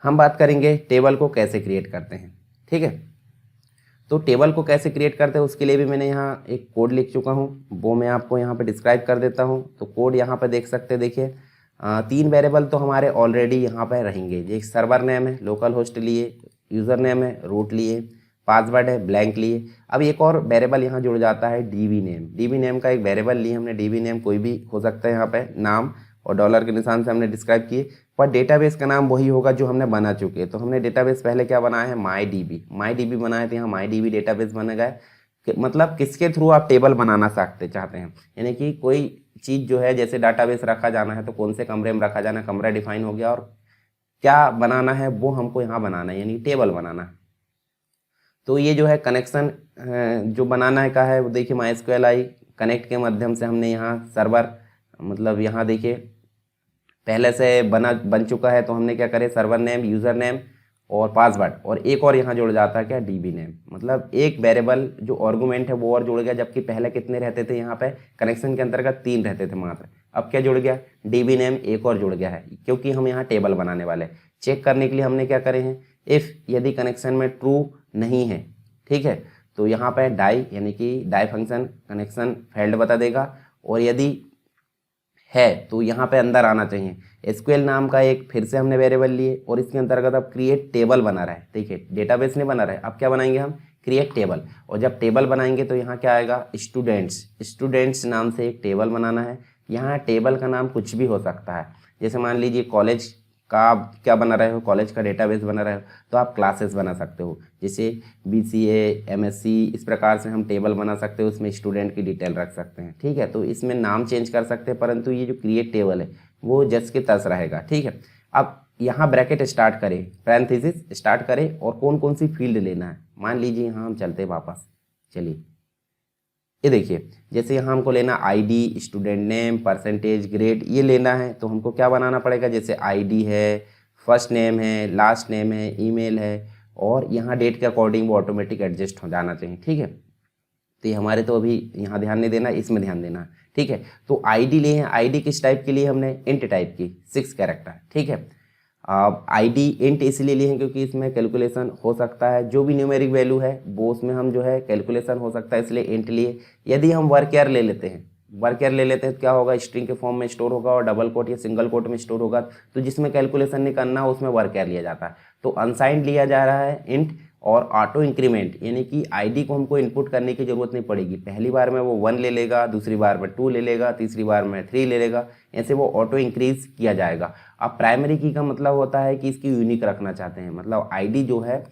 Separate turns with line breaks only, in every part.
हम बात करेंगे टेबल को कैसे क्रिएट करते हैं। ठीक है, तो टेबल को कैसे क्रिएट करते हैं उसके लिए भी मैंने यहाँ एक कोड लिख चुका हूँ, वो मैं आपको यहाँ पे डिस्क्राइब कर देता हूँ। तो कोड यहाँ पे देख सकते हैं, देखिए 3 वेरिएबल तो हमारे ऑलरेडी यहाँ पे रहेंगे। एक सर्वर नेम है, लोकल होस्ट लिए, यूज़र नेम है, रूट लिए, पासवर्ड है, ब्लैंक लिए। अब एक और वेरिएबल यहाँ जुड़ जाता है डीबी नेम। डीबी नेम का एक वेरिएबल लिए हमने। डीबी नेम कोई भी हो सकता है, यहाँ पे नाम और डॉलर के निशान से हमने डिस्क्राइब किए, पर डेटाबेस का नाम वही होगा जो हमने बना चुके हैं। तो हमने डेटाबेस पहले क्या बनाया है, माई डीबी बनाए थे, यहाँ माई डीबी डेटाबेस बन गए। मतलब किसके थ्रू आप टेबल बनाना चाहते हैं, यानी कि कोई चीज़ जो है जैसे डाटाबेस रखा जाना है तो कौन से कमरे में रखा जाना है, कमरा डिफाइन हो गया, और क्या बनाना है वो हमको यहाँ बनाना है, यानी टेबल बनाना है। तो ये जो है कनेक्शन जो बनाना है का है वो देखिए MySQL कनेक्ट के माध्यम से हमने यहाँ सर्वर, मतलब यहाँ देखिए पहले से बन चुका है। तो हमने क्या करे, सर्वर नेम, यूज़र नेम और पासवर्ड, और एक और यहाँ जुड़ जाता है क्या, डीबी नेम। मतलब एक वेरिएबल जो आर्गुमेंट है वो और जुड़ गया, जबकि पहले कितने रहते थे यहाँ पे कनेक्शन के अंतर्गत 3 रहते थे मात्र। अब क्या जुड़ गया, डीबी नेम एक और जुड़ गया है, क्योंकि हम यहाँ टेबल बनाने वाले। चेक करने के लिए हमने क्या करे हैं, इफ़ यदि कनेक्शन में ट्रू नहीं है, ठीक है, तो यहाँ पे डाई यानी कि डाई फंक्शन कनेक्शन फेल्ड बता देगा, और यदि है तो यहाँ पे अंदर आना चाहिए। एसक्यूएल नाम का एक फिर से हमने वेरिएबल लिए, और इसके अंतर्गत अब क्रिएट टेबल बना रहा है। ठीक है, डेटाबेस नहीं बना रहा है, अब क्या बनाएंगे हम, क्रिएट टेबल। और जब टेबल बनाएंगे तो यहाँ क्या आएगा, स्टूडेंट्स नाम से एक टेबल बनाना है। यहाँ टेबल का नाम कुछ भी हो सकता है, जैसे मान लीजिए कॉलेज का आप क्या बना रहे हो, कॉलेज का डेटाबेस बना रहे हो, तो आप क्लासेस बना सकते हो, जैसे BCA MSc, इस प्रकार से हम टेबल बना सकते हो, उसमें स्टूडेंट की डिटेल रख सकते हैं। ठीक है, तो इसमें नाम चेंज कर सकते हैं, परंतु ये जो क्रिएट टेबल है वो जस्ट के तस रहेगा। ठीक है, अब यहाँ ब्रैकेट स्टार्ट करें, पैरेंथेसिस स्टार्ट करें, और कौन कौन सी फील्ड लेना है। मान लीजिए यहाँ हम चलते हैं वापस, चलिए ये देखिए, जैसे यहाँ हमको लेना ID, student name, percentage, grade, ये लेना है। तो हमको क्या बनाना पड़ेगा, जैसे ID है, फर्स्ट नेम है, लास्ट नेम है, ईमेल है, और यहाँ डेट के अकॉर्डिंग वो ऑटोमेटिक एडजस्ट हो जाना चाहिए। ठीक है, तो ये हमारे तो अभी यहाँ ध्यान नहीं देना, इसमें ध्यान देना है। ठीक है, तो ID लिए हैं। ID किस टाइप के लिए, हमने इंट टाइप की 6 कैरेक्टर। ठीक है, ID इंट इसलिए लिए हैं क्योंकि इसमें कैलकुलेशन हो सकता है, जो भी न्यूमेरिक वैल्यू है वो उसमें हम जो है कैलकुलेशन हो सकता है, इसलिए इंट लिए। यदि हम वर्कयर ले लेते हैं, तो क्या होगा, स्ट्रिंग के फॉर्म में स्टोर होगा और डबल कोट या सिंगल कोट में स्टोर होगा, तो जिसमें कैलकुलेशन नहीं करना हो उसमें वर्कयर लिया जाता है। तो अनसाइंड लिया जा रहा है इंट, और ऑटो इंक्रीमेंट यानी कि ID को हमको इनपुट करने की जरूरत नहीं पड़ेगी। पहली बार में वो 1 ले लेगा, दूसरी बार में 2 ले लेगा, तीसरी बार में 3 ले लेगा, ऐसे वो ऑटो इंक्रीज किया जाएगा। अब प्राइमरी की का मतलब होता है कि इसकी यूनिक रखना चाहते हैं, मतलब ID जो है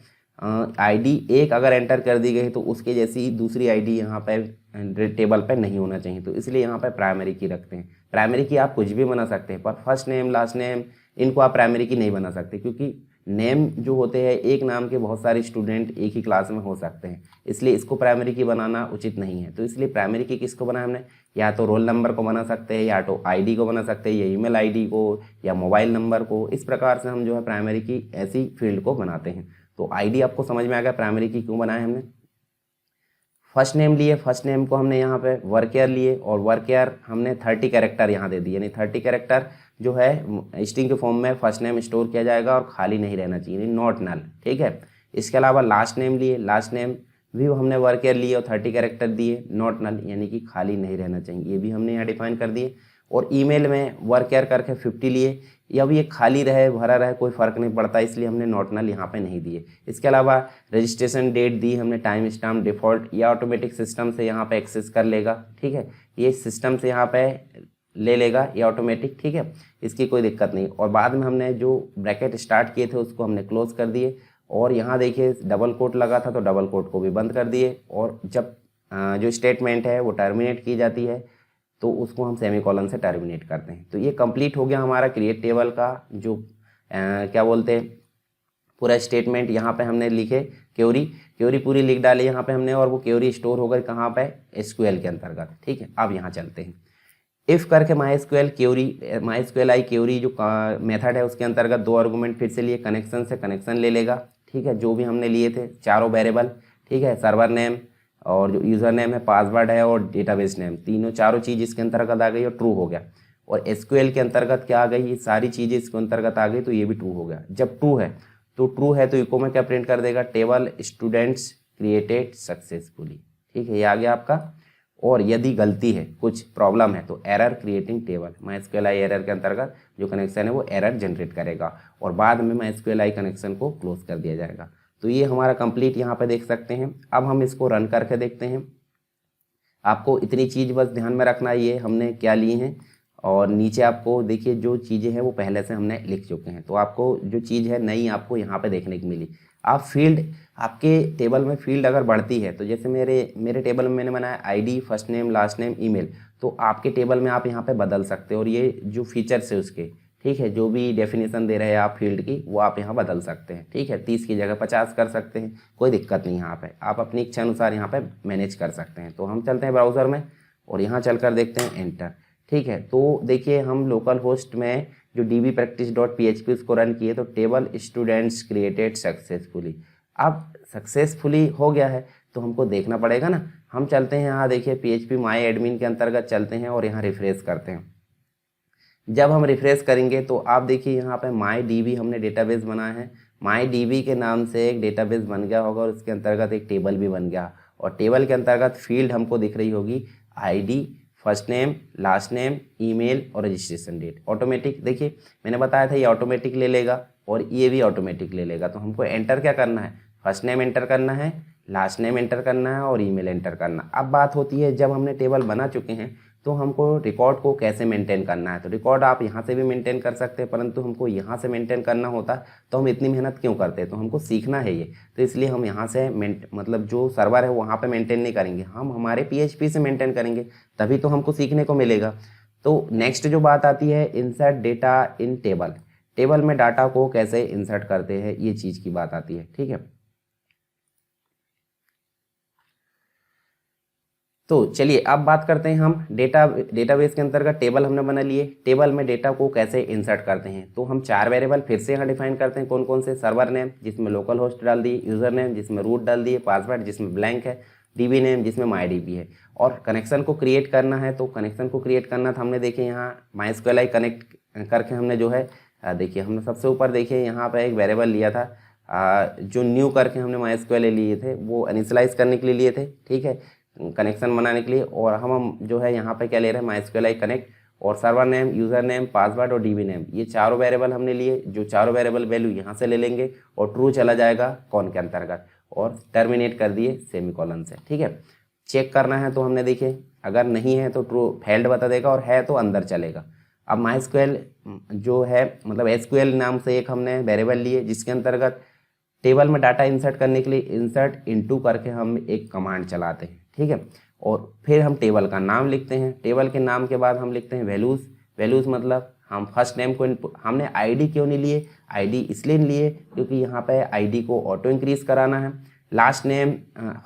ID एक अगर एंटर कर दी गई तो उसके जैसी दूसरी ID यहाँ पे टेबल पे नहीं होना चाहिए, तो इसलिए यहाँ पे प्राइमरी की रखते हैं। प्राइमरी की आप कुछ भी बना सकते हैं, पर फर्स्ट नेम, लास्ट नेम, इनको आप प्राइमरी की नहीं बना सकते, क्योंकि नेम जो होते हैं एक नाम के बहुत सारे स्टूडेंट एक ही क्लास में हो सकते हैं, इसलिए इसको प्राइमरी की बनाना उचित नहीं है। तो इसलिए प्राइमरी की किसको बनाया हमने, या तो रोल नंबर को बना सकते हैं, या तो ID को बना सकते हैं, या ईमेल ID को, या मोबाइल नंबर को। इस प्रकार से हम जो है प्राइमरी की ऐसी फील्ड को बनाते हैं। तो ID आपको समझ में आ गया प्राइमरी की क्यों बनाए हमने। फर्स्ट नेम लिए, फर्स्ट नेम को हमने यहाँ पे वर्कयर लिए, और वर्कयर हमने 30 कैरेक्टर यहाँ दे दिए, यानी 30 कैरेक्टर जो है स्ट्रिंग के फॉर्म में फर्स्ट नेम स्टोर किया जाएगा और खाली नहीं रहना चाहिए, नॉट नल। ठीक है, इसके अलावा लास्ट नेम लिए, लास्ट नेम भी हमने वर्कयर लिए और 30 कैरेक्टर दिए, नॉट नल यानी कि खाली नहीं रहना चाहिए, ये भी हमने यहाँ डिफाइन कर दिए। और ईमेल में वर्कयर करके 50 लिए, या भी ये खाली रहे भरा रहे कोई फ़र्क नहीं पड़ता, इसलिए हमने नॉट नल यहाँ पे नहीं दिए। इसके अलावा रजिस्ट्रेशन डेट दी हमने, टाइम स्टाम्प, डिफ़ॉल्ट, या ऑटोमेटिक सिस्टम से यहाँ पे एक्सेस कर लेगा। ठीक है, ये सिस्टम से यहाँ पे ले लेगा या ऑटोमेटिक। ठीक है, इसकी कोई दिक्कत नहीं। और बाद में हमने जो ब्रैकेट स्टार्ट किए थे उसको हमने क्लोज कर दिए, और यहाँ देखिए डबल कोट लगा था तो डबल कोट को भी बंद कर दिए, और जब जो स्टेटमेंट है वो टर्मिनेट की जाती है तो उसको हम सेमीकोलन से टर्मिनेट करते हैं। तो ये कंप्लीट हो गया हमारा क्रिएट टेबल का जो क्या बोलते हैं पूरा स्टेटमेंट। यहाँ पे हमने लिखे क्वेरी पूरी लिख डाली यहाँ पे हमने, और वो क्वेरी स्टोर होकर कहाँ पे, SQL के अंतर्गत। ठीक है, अब यहाँ चलते हैं। इफ़ करके MySQL क्वेरी जो मेथड है उसके अंतर्गत 2 आर्गूमेंट फिर से लिए, कनेक्शन से कनेक्शन ले लेगा। ठीक है, जो भी हमने लिए थे चारों वेरिएबल। ठीक है, सर्वर नेम और जो यूज़र नेम है, पासवर्ड है और डेटाबेस नेम, चारों चीज़ इसके अंतर्गत आ गई और ट्रू हो गया। और एसक्यूएल के अंतर्गत क्या आ गई, ये सारी चीज़ें इसके अंतर्गत आ गई, तो ये भी ट्रू हो गया। जब ट्रू है तो इको में क्या प्रिंट कर देगा, टेबल स्टूडेंट्स क्रिएटेड सक्सेसफुली। ठीक है, ये आ गया आपका। और यदि गलती है, कुछ प्रॉब्लम है, तो error creating table, MySQLi error के अंतर्गत जो कनेक्शन है वो एरर जनरेट करेगा और बाद में MySQLi कनेक्शन को क्लोज कर दिया जाएगा। तो ये हमारा कंप्लीट यहाँ पे देख सकते हैं। अब हम इसको रन करके देखते हैं। आपको इतनी चीज़ बस ध्यान में रखना, ये हमने क्या ली हैं, और नीचे आपको देखिए जो चीज़ें हैं वो पहले से हमने लिख चुके हैं। तो आपको जो चीज़ है नई आपको यहाँ पे देखने को मिली। आप फील्ड, आपके टेबल में फील्ड अगर बढ़ती है, तो जैसे मेरे टेबल में मैंने बनाया ID, first name, last name, email, तो आपके टेबल में आप यहाँ पे बदल सकते हो और ये जो फीचर्स है उसके, ठीक है, जो भी डेफिनेशन दे रहे हैं आप फील्ड की, वो आप यहाँ बदल सकते हैं। ठीक है, 30 की जगह 50 कर सकते हैं, कोई दिक्कत नहीं। यहाँ पे आप अपनी इच्छा अनुसार यहाँ पे मैनेज कर सकते हैं। तो हम चलते हैं ब्राउज़र में और यहाँ चलकर देखते हैं एंटर। ठीक है, तो देखिए हम लोकल होस्ट में जो dbpractice.php उसको रन किए तो टेबल स्टूडेंट्स क्रिएटेड सक्सेसफुली, अब सक्सेसफुली हो गया है, तो हमको देखना पड़ेगा ना। हम चलते हैं यहाँ, देखिए PHP माई एडमिन के अंतर्गत चलते हैं और यहाँ रिफ्रेश करते हैं। जब हम रिफ्रेश करेंगे तो आप देखिए यहाँ पे MyDB हमने डेटाबेस बनाया है, MyDB के नाम से एक डेटाबेस बन गया होगा और उसके अंतर्गत एक टेबल भी बन गया, और टेबल के अंतर्गत फील्ड हमको दिख रही होगी ID, first name, last name, email और रजिस्ट्रेशन डेट। ऑटोमेटिक, देखिए मैंने बताया था ये ऑटोमेटिक ले लेगा और ये भी ऑटोमेटिक ले लेगा। तो हमको एंटर क्या करना है, फर्स्ट नेम एंटर करना है, लास्ट नेम एंटर करना है और ईमेल एंटर करना। अब बात होती है जब हमने टेबल बना चुके हैं तो हमको रिकॉर्ड को कैसे मेंटेन करना है। तो रिकॉर्ड आप यहाँ से भी मेंटेन कर सकते हैं, परंतु हमको यहाँ से मेंटेन करना होता तो हम इतनी मेहनत क्यों करते। तो हमको सीखना है ये, तो इसलिए हम यहाँ से मतलब जो सर्वर है वहाँ पे मेंटेन नहीं करेंगे, हम हमारे PHP से मेंटेन करेंगे, तभी तो हमको सीखने को मिलेगा। तो नेक्स्ट जो बात आती है, इंसर्ट डेटा इन टेबल, टेबल में डाटा को कैसे इंसर्ट करते हैं, ये चीज़ की बात आती है। ठीक है, तो चलिए अब बात करते हैं हम डेटाबेस के अंतर्गत टेबल हमने बना लिए, टेबल में डेटा को कैसे इंसर्ट करते हैं। तो हम 4 वेरिएबल फिर से यहाँ डिफाइन करते हैं, कौन कौन से, सर्वर नेम जिसमें लोकल होस्ट डाल दिए, यूज़र नेम जिसमें रूट डाल दिए, पासवर्ड जिसमें ब्लैंक है, DB नेम जिसमें MyDB है। और कनेक्शन को क्रिएट करना है, तो कनेक्शन को क्रिएट करना था हमने, देखिए यहाँ MySQLi कनेक्ट करके हमने जो है देखिए हमने सबसे ऊपर देखिए यहाँ पर एक वेरिएबल लिया था, जो न्यू करके हमने MySQLi लिए थे, वो इनिशियलाइज करने के लिए लिए थे। ठीक है, कनेक्शन बनाने के लिए। और हम जो है यहाँ पे क्या ले रहे हैं, MySQLi कनेक्ट, और server name, user name, password और DB नेम, ये चारों वेरिएबल हमने लिए, जो चारों वेरिएबल वैल्यू यहाँ से ले लेंगे और ट्रू चला जाएगा कौन के अंतर्गत, और टर्मिनेट कर दिए सेमीकोलन से। ठीक है, चेक करना है तो हमने देखिए अगर नहीं है तो ट्रू फेल्ड बता देगा, और है तो अंदर चलेगा। अब MySQL जो है मतलब SQL नाम से एक हमने वेरिएबल लिए, जिसके अंतर्गत टेबल में डाटा इंसर्ट करने के लिए इंसर्ट इनटू करके हम एक कमांड चलाते हैं। ठीक है, और फिर हम टेबल का नाम लिखते हैं, टेबल के नाम के बाद हम लिखते हैं वैल्यूज़, वैल्यूज़ मतलब हम फर्स्ट नेम को इनपुट, हमने आईडी क्यों नहीं लिए, आईडी इसलिए नहीं लिए क्योंकि यहाँ पे आईडी को ऑटो इंक्रीज कराना है। लास्ट नेम,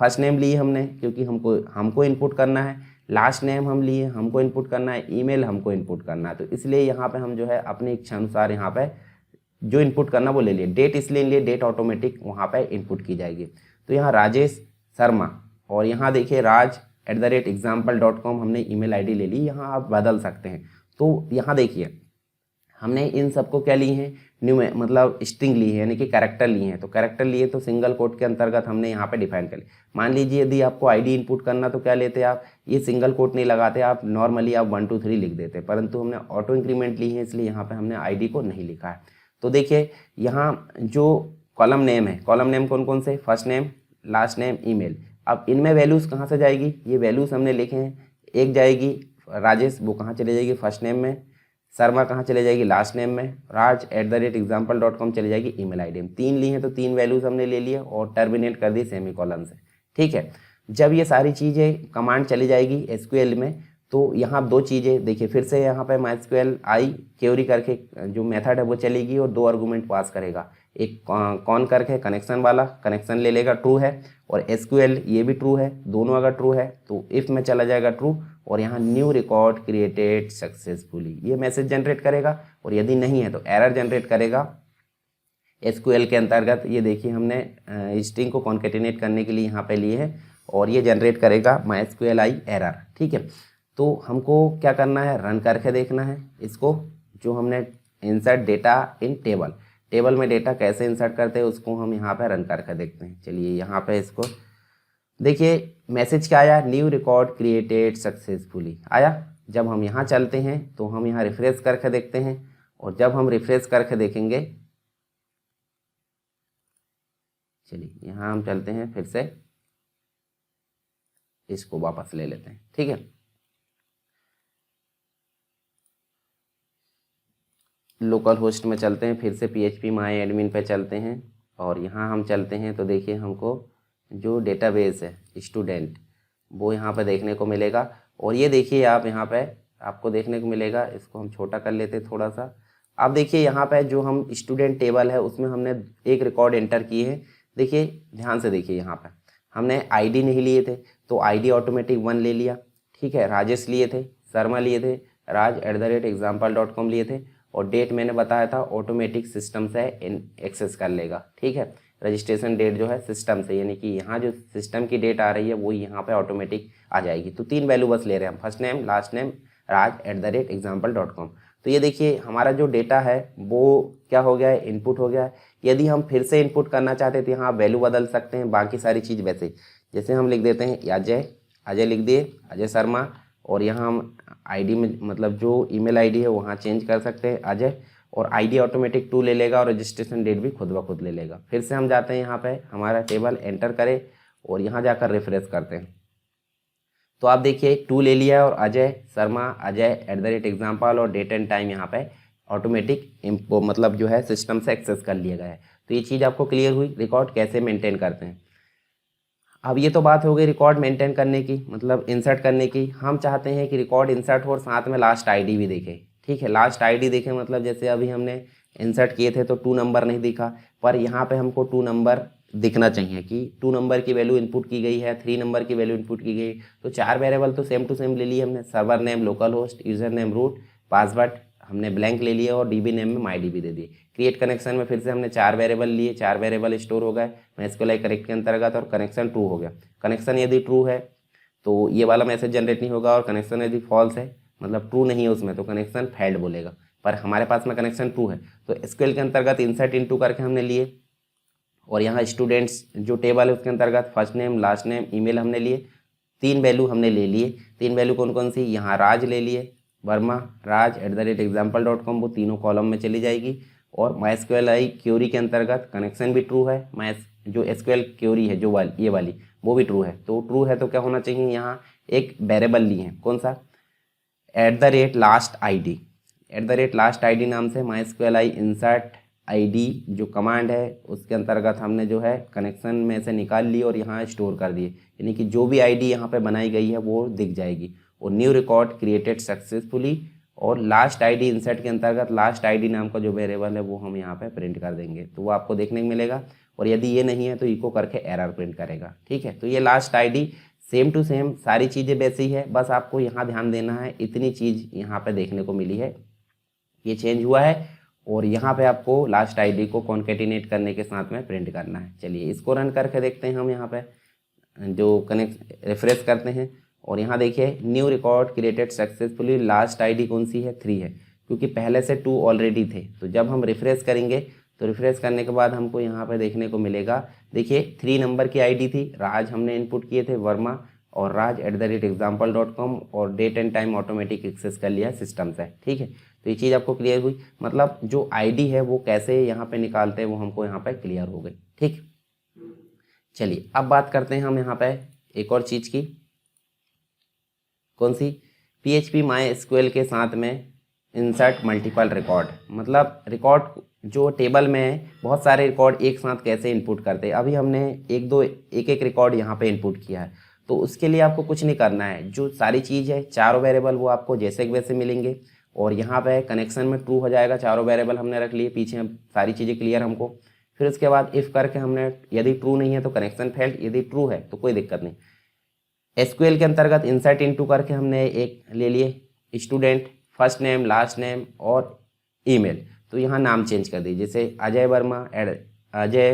फर्स्ट नेम लिए हमने क्योंकि हमको इनपुट करना है, लास्ट नेम हम लिए हमको इनपुट करना है, ईमेल हमको इनपुट करना है। तो इसलिए यहाँ पे हम जो है अपनी इच्छा अनुसार यहाँ पे जो इनपुट करना वो ले लिए। डेट इसलिए लिए, डेट ऑटोमेटिक वहाँ पे इनपुट की जाएगी। तो यहाँ राजेश शर्मा, और यहाँ देखिए raj@example.com हमने ईमेल आईडी ले ली, यहाँ आप बदल सकते हैं। तो यहाँ देखिए हमने इन सबको क्या लिए हैं, न्यू मतलब स्ट्रिंग ली है, यानी कि कैरेक्टर लिए हैं। तो कैरेक्टर लिए तो सिंगल कोट के अंतर्गत हमने यहाँ पे डिफाइन कर लिया। मान लीजिए यदि आपको आईडी इनपुट करना तो क्या लेते आप, ये सिंगल कोट नहीं लगाते, आप नॉर्मली आप 1 2 3 लिख देते, परंतु हमने ऑटो इंक्रीमेंट ली है इसलिए यहाँ पर हमने आईडी को नहीं लिखा है। तो देखिए यहाँ जो कॉलम नेम है, कॉलम नेम कौन कौन से, first name, last name, email. अब इनमें वैल्यूज़ कहाँ से जाएगी, ये वैल्यूज़ हमने लिखे हैं। एक जाएगी राजेश, वो कहाँ चले जाएगी, फर्स्ट नेम में, शर्मा कहाँ चले जाएगी, लास्ट नेम में, raj@example.com चले जाएगी ईमेल आईडी में। 3 ली हैं तो 3 वैल्यूज़ हमने ले लिया और टर्मिनेट कर दी सेमीकोलन से। ठीक है, जब ये सारी चीज़ें कमांड चली जाएगी SQL में, तो यहाँ 2 चीज़ें देखिए, फिर से यहाँ पे MySQLi क्वेरी करके जो मेथड है वो चलेगी और 2 आर्गूमेंट पास करेगा। एक कौन करके कनेक्शन वाला कनेक्शन ले लेगा, ट्रू है, और SQL ये भी ट्रू है, दोनों अगर ट्रू है तो इफ़ में चला जाएगा ट्रू, और यहाँ न्यू रिकॉर्ड क्रिएटेड सक्सेसफुली ये मैसेज जनरेट करेगा, और यदि नहीं है तो एरर जनरेट करेगा। SQL के अंतर्गत ये देखिए हमने स्ट्रिंग को कॉन्केटिनेट करने के लिए यहाँ पे लिए है, और ये जनरेट करेगा MySQLi एरर। ठीक है, तो हमको क्या करना है, रन करके देखना है इसको, जो हमने इंसर्ट डेटा इन टेबल, टेबल में डेटा कैसे इंसर्ट करते हैं उसको हम यहाँ पे रन करके देखते हैं। चलिए यहाँ पे इसको देखिए, मैसेज क्या आया, न्यू रिकॉर्ड क्रिएटेड सक्सेसफुली आया। जब हम यहाँ चलते हैं तो हम यहाँ रिफ्रेश करके देखते हैं, और जब हम रिफ्रेश करके देखेंगे, चलिए यहाँ हम चलते हैं, फिर से इसको वापस ले लेते हैं, ठीक है। लोकल होस्ट में चलते हैं, फिर से PHP माई एडमिन पे चलते हैं, और यहाँ हम चलते हैं तो देखिए हमको जो डेटाबेस है स्टूडेंट वो यहाँ पे देखने को मिलेगा। और ये देखिए आप यहाँ पे आपको देखने को मिलेगा, इसको हम छोटा कर लेते हैं थोड़ा सा। अब देखिए यहाँ पे जो हम स्टूडेंट टेबल है उसमें हमने एक रिकॉर्ड एंटर किए हैं। देखिए ध्यान से देखिए, यहाँ पे हमने ID नहीं लिए थे तो ID ऑटोमेटिक 1 ले लिया, ठीक है। राजेश लिए थे, शर्मा लिए थे, raj@example.com लिए थे, और डेट मैंने बताया था ऑटोमेटिक सिस्टम से एक्सेस कर लेगा, ठीक है। रजिस्ट्रेशन डेट जो है सिस्टम से, यानी कि यहाँ जो सिस्टम की डेट आ रही है वो यहाँ पे ऑटोमेटिक आ जाएगी। तो 3 वैल्यू बस ले रहे हैं हम, first name, last name, raj@example.com। तो ये देखिए हमारा जो डेटा है वो क्या हो गया है, इनपुट हो गया है। यदि हम फिर से इनपुट करना चाहते हैं तो यहाँ वैल्यू बदल सकते हैं, बाकी सारी चीज़ वैसे, जैसे हम लिख देते हैं अजय लिख दिए, अजय शर्मा, और यहाँ हम ID में मतलब जो ईमेल ID है वहाँ चेंज कर सकते हैं अजय, और ID ऑटोमेटिक 2 ले लेगा, और रजिस्ट्रेशन डेट भी खुद ब खुद ले लेगा। फिर से हम जाते हैं यहाँ पे हमारा टेबल एंटर करें, और यहाँ जाकर रिफ्रेश करते हैं तो आप देखिए 2 ले लिया है, और अजय शर्मा, अजय@example और डेट एंड टाइम यहाँ पे ऑटोमेटिक मतलब जो है सिस्टम से एक्सेस कर लिया गया है। तो ये चीज़ आपको क्लियर हुई, रिकॉर्ड कैसे मेंटेन करते हैं। अब ये तो बात हो गई रिकॉर्ड मेंटेन करने की, मतलब इंसर्ट करने की। हम चाहते हैं कि रिकॉर्ड इंसर्ट हो और साथ में लास्ट ID भी देखें, ठीक है। लास्ट ID देखें मतलब जैसे अभी हमने इंसर्ट किए थे तो 2 नंबर नहीं दिखा, पर यहाँ पे हमको 2 नंबर दिखना चाहिए कि 2 नंबर की वैल्यू इनपुट की गई है, 3 नंबर की वैल्यू इनपुट की गई। तो 4 वेरिएबल तो सेम टू सेम ले लिए हमने, server name, local host, user name, root, password हमने ब्लैंक ले लिया, और DB नेम में MyDB दे दिए। क्रिएट कनेक्शन में फिर से हमने 4 वेरिएबल लिए, 4 वेरिएबल स्टोर हो गए MySQL करेक्ट के अंतर्गत, और कनेक्शन ट्रू हो गया। कनेक्शन यदि ट्रू है तो ये वाला मैसेज जनरेट नहीं होगा, और कनेक्शन यदि फॉल्स है मतलब ट्रू नहीं है उसमें तो कनेक्शन फेल्ड बोलेगा। पर हमारे पास में कनेक्शन ट्रू है तो SQL के अंतर्गत इंसर्ट इनटू करके हमने लिए, और यहाँ स्टूडेंट्स जो टेबल है उसके अंतर्गत first name, last name, email हमने लिए, 3 वैल्यू हमने ले लिए। 3 वैल्यू कौन कौन सी, यहाँ राज ले लिए, वर्मा, raj@example.com, वो तीनों कॉलम में चली जाएगी। और MySQL क्यूरी के अंतर्गत कनेक्शन भी ट्रू है, जो SQL क्यूरी है जो वाली ये वाली वो भी ट्रू है। तो ट्रू है तो क्या होना चाहिए, यहाँ एक वेरिएबल लिए हैं, कौन सा, @last ID, @last ID नाम से MySQL इंसर्ट ID जो कमांड है उसके अंतर्गत हमने जो है कनेक्शन में से निकाल ली और यहाँ स्टोर कर दिए, यानी कि जो भी ID यहाँ पे बनाई गई है वो दिख जाएगी। और न्यू रिकॉर्ड क्रिएटेड सक्सेसफुली, और लास्ट ID इंसर्ट के अंतर्गत लास्ट ID नाम का जो वेरिएबल है वो हम यहाँ पे प्रिंट कर देंगे, तो वो आपको देखने को मिलेगा। और यदि ये नहीं है तो इको करके एरर प्रिंट करेगा, ठीक है। तो ये last ID same to same सारी चीज़ें वैसी है, बस आपको यहाँ ध्यान देना है, इतनी चीज़ यहाँ पे देखने को मिली है, ये चेंज हुआ है, और यहाँ पे आपको लास्ट ID को कॉन्केटिनेट करने के साथ में प्रिंट करना है। चलिए इसको रन करके देखते हैं हम, यहाँ पे जो कनेक्ट रिफ्रेश करते हैं, और यहाँ देखिए new record created successfully, last ID कौन सी है, 3 है, क्योंकि पहले से 2 ऑलरेडी थे। तो जब हम रिफ्रेश करेंगे तो रिफ्रेश करने के बाद हमको यहाँ पे देखने को मिलेगा, देखिए 3 नंबर की ID थी, राज हमने इनपुट किए थे, वर्मा और raj@example.com, और date and time automatic access कर लिया सिस्टम से, ठीक है। तो ये चीज़ आपको क्लियर हुई, मतलब जो ID है वो कैसे यहाँ पे निकालते हैं वो हमको यहाँ पे क्लियर हो गई, ठीक। चलिए अब बात करते हैं हम यहाँ पे एक और चीज़ की, कौन सी, PHP MySQL के साथ में इंसर्ट मल्टीपल रिकॉर्ड, मतलब रिकॉर्ड जो टेबल में है बहुत सारे रिकॉर्ड एक साथ कैसे इनपुट करते हैं। अभी हमने एक रिकॉर्ड यहाँ पे इनपुट किया है, तो उसके लिए आपको कुछ नहीं करना है, जो सारी चीज़ है चारों वेरिएबल वो आपको जैसे के वैसे मिलेंगे, और यहाँ पे कनेक्शन में ट्रू हो जाएगा, चारों वेरिएबल हमने रख लिए, पीछे सारी चीज़ें क्लियर हमको। फिर उसके बाद इफ़ करके हमने, यदि ट्रू नहीं है तो कनेक्शन फेल्ड, यदि ट्रू है तो कोई दिक्कत नहीं। SQL के अंतर्गत इंसर्ट इनटू करके हमने एक ले लिए student, first name, last name और ईमेल, तो यहाँ नाम चेंज कर दीजिए, जैसे अजय वर्मा, अजय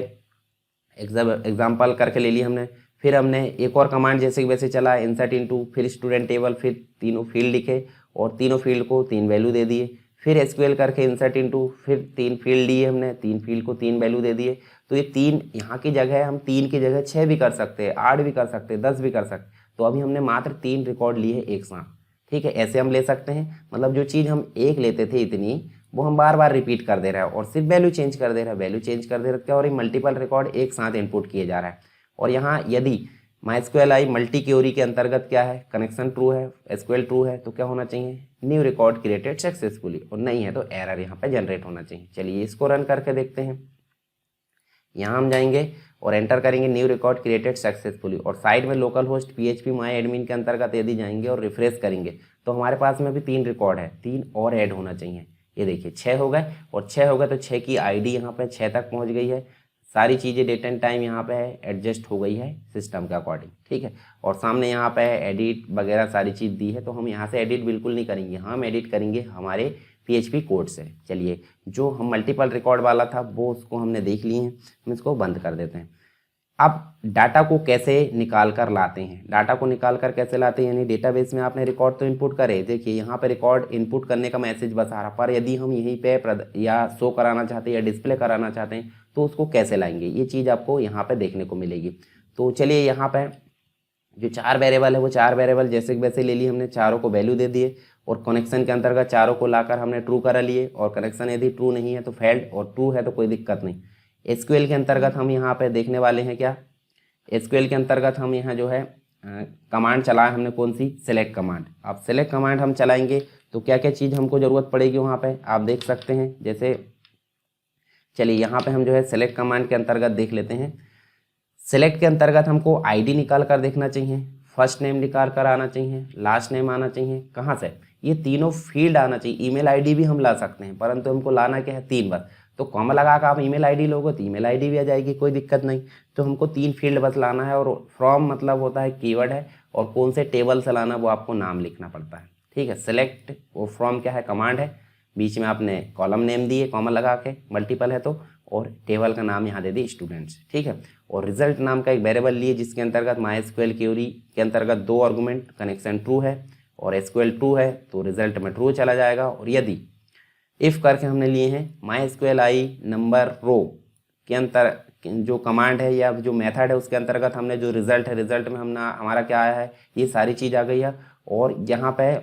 एग्जाम्पल करके ले लिया हमने। फिर हमने एक और कमांड जैसे कि वैसे चला, इंसर्ट इनटू, फिर स्टूडेंट टेबल, फिर तीनों फील्ड लिखे और तीनों फील्ड को 3 वैल्यू दे दिए। फिर एसक्यूएल करके इंसर्ट इनटू, फिर 3 फील्ड लिए हमने, 3 फील्ड को 3 वैल्यू दे दिए। तो ये 3 यहाँ की जगह हम 3 की जगह 6 भी कर सकते हैं, 8 भी कर सकते हैं, 10 भी कर सकते हैं। तो अभी हमने मात्र 3 रिकॉर्ड लिए एक साथ, ठीक है। ऐसे हम ले सकते हैं, मतलब जो चीज़ हम एक लेते थे इतनी, वो हम बार बार रिपीट कर दे रहे हैं और सिर्फ वैल्यू चेंज कर दे रहा है, वैल्यू चेंज कर दे रहा है और ये मल्टीपल रिकॉर्ड एक साथ इनपुट किए जा रहा है। और यहाँ यदि MySQL मल्टी क्वेरी के अंतर्गत क्या है, कनेक्शन ट्रू है, एसक्यूएल ट्रू है, तो क्या होना चाहिए, न्यू रिकॉर्ड क्रिएटेड सक्सेसफुली, और नहीं है तो एरर यहाँ पे जनरेट होना चाहिए। चलिए इसको रन करके देखते हैं। यहाँ हम जाएंगे और एंटर करेंगे न्यू रिकॉर्ड क्रिएटेड सक्सेसफुली, और साइड में लोकल होस्ट PHP माई एडमिन के अंतर्गत यदि जाएंगे और रिफ्रेश करेंगे तो हमारे पास में भी 3 रिकॉर्ड है, 3 और ऐड होना चाहिए। ये देखिए 6 हो गए, और 6 हो गए तो 6 की ID यहाँ पे 6 तक पहुँच गई है। सारी चीज़ें डेट एंड टाइम यहाँ पे है, एडजस्ट हो गई है सिस्टम के अकॉर्डिंग, ठीक है। और सामने यहाँ पे एडिट वगैरह सारी चीज़ दी है, तो हम यहाँ से एडिट बिल्कुल नहीं करेंगे, हम एडिट करेंगे हमारे PHP कोड से। चलिए जो हम मल्टीपल रिकॉर्ड वाला था वो उसको हमने देख लिए हैं, हम इसको बंद कर देते हैं। अब डाटा को कैसे निकाल कर लाते हैं, डाटा को निकाल कर कैसे लाते हैं, यानी डेटाबेस में आपने रिकॉर्ड तो इनपुट करे, देखिए यहाँ पे रिकॉर्ड इनपुट करने का मैसेज बस आ रहा, पर यदि हम यहीं पे या शो कराना चाहते हैं या डिस्प्ले कराना चाहते हैं तो उसको कैसे लाएंगे, ये चीज़ आपको यहाँ पे देखने को मिलेगी। तो चलिए यहाँ पे जो 4 वेरिएबल है वो 4 वेरिएबल जैसे कि वैसे ले लिए हमने, चारों को वैल्यू दे दिए और कनेक्शन के अंतर्गत चारों को लाकर हमने ट्रू करा लिए, और कनेक्शन यदि ट्रू नहीं है तो फेल्ड, और ट्रू है तो कोई दिक्कत नहीं। एसक्यूएल के अंतर्गत हम यहाँ पे देखने वाले हैं क्या, एसक्यूएल के अंतर्गत हम यहाँ जो है कमांड चलाए हमने, कौन सी, सेलेक्ट कमांड। अब सेलेक्ट कमांड हम चलाएंगे तो क्या क्या चीज़ हमको ज़रूरत पड़ेगी वहाँ पे आप देख सकते हैं। जैसे चलिए यहाँ पे हम जो है सेलेक्ट कमांड के अंतर्गत देख लेते हैं। सेलेक्ट के अंतर्गत हमको ID निकाल कर देखना चाहिए, फर्स्ट नेम निकाल कर आना चाहिए, लास्ट नेम आना चाहिए, कहाँ से, ये तीनों फील्ड आना चाहिए। ईमेल ID भी हम ला सकते हैं, परंतु हमको लाना क्या है, 3 बस। तो कॉमा लगा कर आप ईमेल ID लोगे तो ईमेल ID भी आ जाएगी, कोई दिक्कत नहीं। तो हमको 3 फील्ड बस लाना है, और फ्रॉम मतलब होता है कीवर्ड है, और कौन से टेबल से लाना वो आपको नाम लिखना पड़ता है, ठीक है। सेलेक्ट वो फ्रॉम क्या है, कमांड है, बीच में आपने कॉलम नेम दिए कॉमा लगा के, मल्टीपल है तो, और टेबल का नाम यहाँ दे दी स्टूडेंट्स, ठीक है। और रिजल्ट नाम का एक वेरिएबल लिए जिसके अंतर्गत MySQL क्वेरी के अंतर्गत 2 आर्गुमेंट, कनेक्शन ट्रू है और एसक्यूएल ट्रू है तो रिजल्ट में ट्रू चला जाएगा। और यदि इफ़ करके हमने लिए हैं MySQL नंबर रो के अंतर जो कमांड है या जो मेथड है उसके अंतर्गत हमने जो रिजल्ट है, रिजल्ट में हमारा क्या आया है, ये सारी चीज़ आ गई है। और यहाँ पे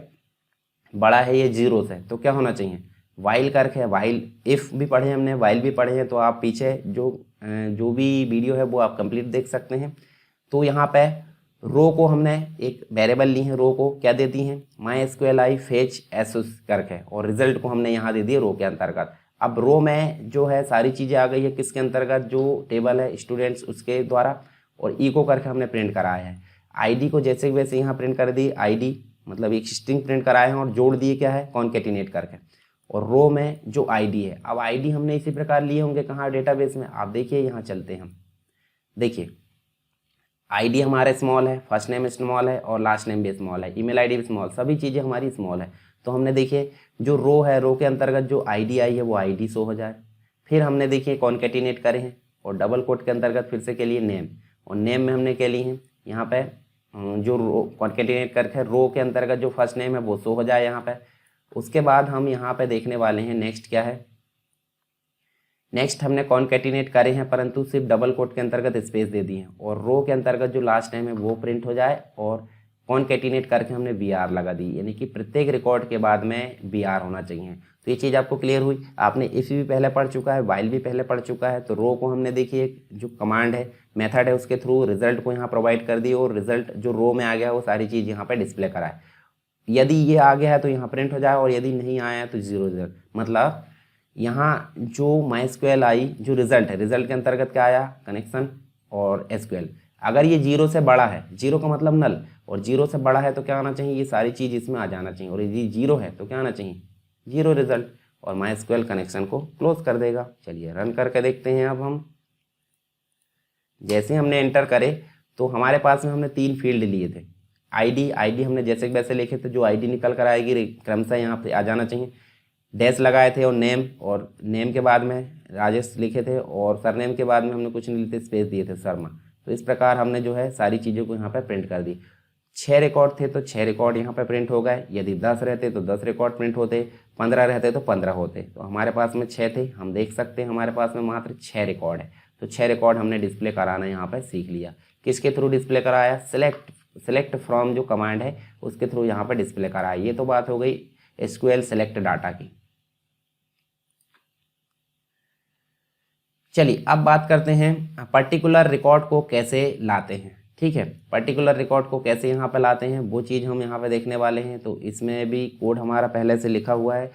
बड़ा है ये 0 से, तो क्या होना चाहिए, वाइल करके, वाइल इफ़ भी पढ़े हमने, वाइल भी पढ़े हैं, तो आप पीछे जो भी वीडियो है वो आप कंप्लीट देख सकते हैं। तो यहाँ पे रो को हमने एक वेरिएबल ली है, रो को क्या देती हैं MySQL फेच एसोस करके, और रिजल्ट को हमने यहाँ दे दिए रो के अंतर्गत। अब रो में जो है सारी चीज़ें आ गई है किसके अंतर्गत, जो टेबल है स्टूडेंट्स उसके द्वारा, और इको करके हमने प्रिंट कराया है। ID को जैसे वैसे यहाँ प्रिंट कर दी, ID मतलब एक स्ट्रिंग प्रिंट कराए हैं और जोड़ दिए क्या है, कॉन्केटिनेट करके। और रो में जो ID है, अब ID हमने इसी प्रकार लिए होंगे कहाँ, डेटाबेस में। आप देखिए यहाँ चलते हैं हम, देखिए ID हमारे स्मॉल है, फर्स्ट नेम स्मॉल है और लास्ट नेम भी स्मॉल है, ईमेल ID भी स्मॉल, सभी चीज़ें हमारी स्मॉल है। तो हमने देखिए जो रो है, रो के अंतर्गत जो ID आई है वो ID शो हो जाए। फिर हमने देखिए कॉन्केटिनेट करे हैं और डबल कोट के अंतर्गत फिर से के लिए नेम, और नेम में हमने क्या ली है यहाँ पे जो रो कॉन्केटिनेट करके रो के अंतर्गत जो फर्स्ट नेम है वो शो हो जाए यहाँ पे। उसके बाद हम यहाँ पे देखने वाले हैं नेक्स्ट क्या है, नेक्स्ट हमने कॉन्केटिनेट करे हैं परंतु सिर्फ डबल कोट के अंतर्गत स्पेस दे दी है, और रो के अंतर्गत जो लास्ट नेम है वो प्रिंट हो जाए, और कॉन्केटिनेट करके हमने BR लगा दी, यानी कि प्रत्येक रिकॉर्ड के बाद में BR होना चाहिए। तो ये चीज़ आपको क्लियर हुई। आपने इफ भी पहले पढ़ चुका है, वाइल भी पहले पढ़ चुका है। तो रो को हमने देखिए जो कमांड है, मेथड है, उसके थ्रू रिजल्ट को यहाँ प्रोवाइड कर दी, और रिजल्ट जो रो में आ गया वो सारी चीज़ यहाँ पे डिस्प्ले कराए। यदि ये आ गया है तो यहाँ प्रिंट हो जाए, और यदि नहीं आया है तो 0 रिजल्ट। मतलब यहाँ जो MySQL जो रिजल्ट है, रिजल्ट के अंतर्गत क्या आया, कनेक्शन और SQL। अगर ये 0 से बड़ा है, 0 का मतलब नल, और 0 से बड़ा है तो क्या आना चाहिए, ये सारी चीज़ इसमें आ जाना चाहिए, और यदि 0 है तो क्या आना चाहिए, 0 रिजल्ट, और MySQL कनेक्शन को क्लोज कर देगा। चलिए रन करके देखते हैं। अब हम जैसे हमने एंटर करे तो हमारे पास में हमने 3 फील्ड लिए थे। ID हमने जैसे वैसे लिखे थे, जो ID निकल कर आएगी क्रमशः यहाँ पे आ जाना चाहिए। डैश लगाए थे और नेम के बाद में राजेश लिखे थे, और सरनेम के बाद में हमने कुछ नहीं लिखे, स्पेस दिए थे शर्मा। तो इस प्रकार हमने जो है सारी चीज़ों को यहाँ पे प्रिंट कर दी। 6 रिकॉर्ड थे तो 6 रिकॉर्ड यहाँ पे प्रिंट हो गए। यदि 10 रहते तो 10 रिकॉर्ड प्रिंट होते, 15 रहते तो 15 होते। तो हमारे पास में 6 थे, हम देख सकते हैं हमारे पास में मात्र 6 रिकॉर्ड है। तो 6 रिकॉर्ड हमने डिस्प्ले कराना यहाँ पर सीख लिया। किसके थ्रू डिस्प्ले कराया? सेलेक्ट फ्रॉम जो कमांड है उसके थ्रू यहाँ पर डिस्प्ले कराया। ये तो बात हो गई SQL सेलेक्ट डाटा की। चलिए अब बात करते हैं पर्टिकुलर रिकॉर्ड को कैसे लाते हैं। ठीक है, पर्टिकुलर रिकॉर्ड को कैसे यहाँ पे लाते हैं वो चीज़ हम यहाँ पे देखने वाले हैं। तो इसमें भी कोड हमारा पहले से लिखा हुआ है,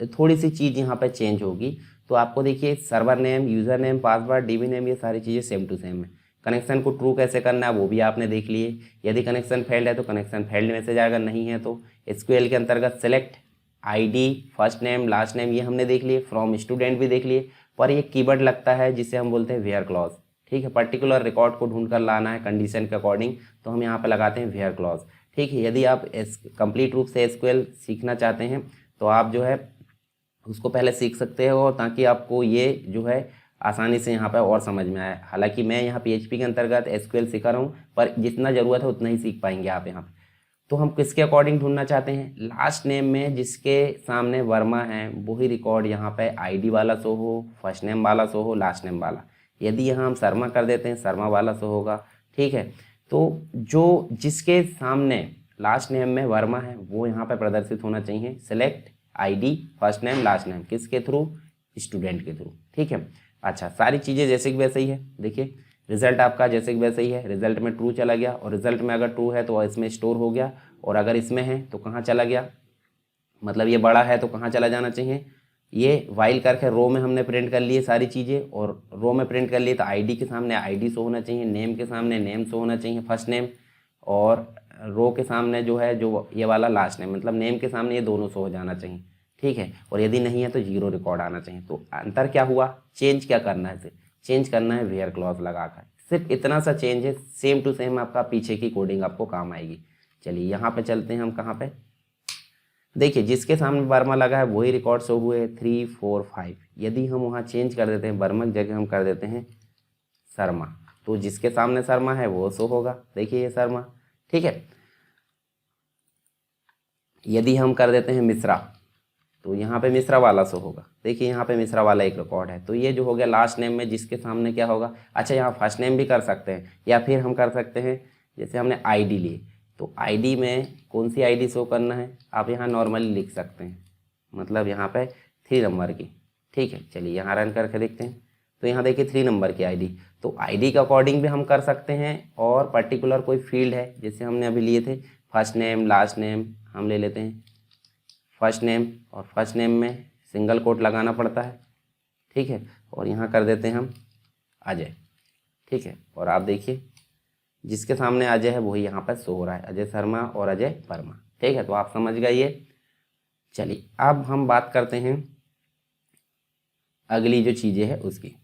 थोड़ी सी चीज़ यहाँ पे चेंज होगी। तो आपको देखिए server name, user name, password, DB name, ये सारी चीज़ें सेम टू सेम है। कनेक्शन को ट्रू कैसे करना है वो भी आपने देख लिए। यदि कनेक्शन फेल्ड है तो कनेक्शन फेल्ड मैसेज आएगा, नहीं है तो SQL के अंतर्गत select ID, first name, last name, ये हमने देख लिए। फ्रॉम स्टूडेंट भी देख लिए। पर ये कीवर्ड लगता है जिसे हम बोलते हैं वेयर क्लॉज। ठीक है, पर्टिकुलर रिकॉर्ड को ढूंढ कर लाना है कंडीशन के अकॉर्डिंग, तो हम यहाँ पे लगाते हैं वेयर क्लॉज। ठीक है, यदि आप कंप्लीट रूप से SQL सीखना चाहते हैं तो आप जो है उसको पहले सीख सकते हो, ताकि आपको ये जो है आसानी से यहाँ पे और समझ में आए। हालांकि मैं यहाँ PHP के अंतर्गत SQL सिखा रहा हूँ, पर जितना ज़रूरत है उतना ही सीख पाएंगे आप यहाँ पे। तो हम किसके अकॉर्डिंग ढूंढना चाहते हैं? लास्ट नेम में जिसके सामने वर्मा है वही रिकॉर्ड यहाँ पे ID वाला शो हो, फर्स्ट नेम वाला शो हो, लास्ट नेम वाला। यदि यहाँ हम शर्मा कर देते हैं, शर्मा वाला शो होगा। ठीक है, तो जो जिसके सामने लास्ट नेम में वर्मा है वो यहाँ पे प्रदर्शित होना चाहिए। Select ID, first name, last name, किसके थ्रू? स्टूडेंट के थ्रू। ठीक है, अच्छा सारी चीज़ें जैसे कि वैसे ही है। देखिए रिजल्ट आपका जैसे कि वैसे ही है। रिजल्ट में ट्रू चला गया, और रिजल्ट में अगर ट्रू है तो इसमें स्टोर हो गया, और अगर इसमें है तो कहाँ चला गया? मतलब ये बड़ा है तो कहाँ चला जाना चाहिए? ये वाइल करके रो में हमने प्रिंट कर लिए सारी चीज़ें, और रो में प्रिंट कर लिए तो ID के सामने ID शो होना चाहिए, नेम के सामने नेम शो होना चाहिए, फर्स्ट नेम, और रो के सामने जो है जो ये वाला लास्ट नेम, मतलब नेम के सामने ये दोनों शो हो जाना चाहिए। ठीक है, और यदि नहीं है तो 0 रिकॉर्ड आना चाहिए। तो अंतर क्या हुआ? चेंज क्या करना है? इसे चेंज करना है वेयर क्लॉज लगाकर। सिर्फ इतना सा चेंज है, सेम टू सेम आपका पीछे की कोडिंग आपको काम आएगी। चलिए यहाँ पे चलते हैं हम कहाँ पे। देखिए जिसके सामने वर्मा लगा है वही रिकॉर्ड शो हुए 3, 4, 5। यदि हम वहाँ चेंज कर देते हैं, वर्मा की जगह हम कर देते हैं शर्मा, तो जिसके सामने शर्मा है वो शो होगा। देखिए ये शर्मा। ठीक है, यदि हम कर देते हैं मिश्रा तो यहाँ पे मिश्रा वाला शो होगा। देखिए यहाँ पे मिश्रा वाला एक रिकॉर्ड है। तो ये जो हो गया लास्ट नेम में जिसके सामने क्या होगा? अच्छा यहाँ फर्स्ट नेम भी कर सकते हैं, या फिर हम कर सकते हैं जैसे हमने ID लिए तो ID में कौन सी ID शो करना है आप यहाँ नॉर्मली लिख सकते हैं, मतलब यहाँ पे 3 नंबर की। ठीक है, चलिए यहाँ रन करके देखते हैं। तो यहाँ देखिए 3 नंबर की ID, तो ID के अकॉर्डिंग भी हम कर सकते हैं। और पर्टिकुलर कोई फील्ड है जैसे हमने अभी लिए थे फर्स्ट नेम, लास्ट नेम, हम ले लेते हैं फर्स्ट नेम, और फर्स्ट नेम में सिंगल कोट लगाना पड़ता है। ठीक है, और यहाँ कर देते हैं हम अजय। ठीक है, और आप देखिए जिसके सामने अजय है वही यहाँ पर शो हो रहा है, अजय शर्मा और अजय वर्मा। ठीक है, तो आप समझ गए ये। चलिए अब हम बात करते हैं अगली जो चीज़ें हैं उसकी।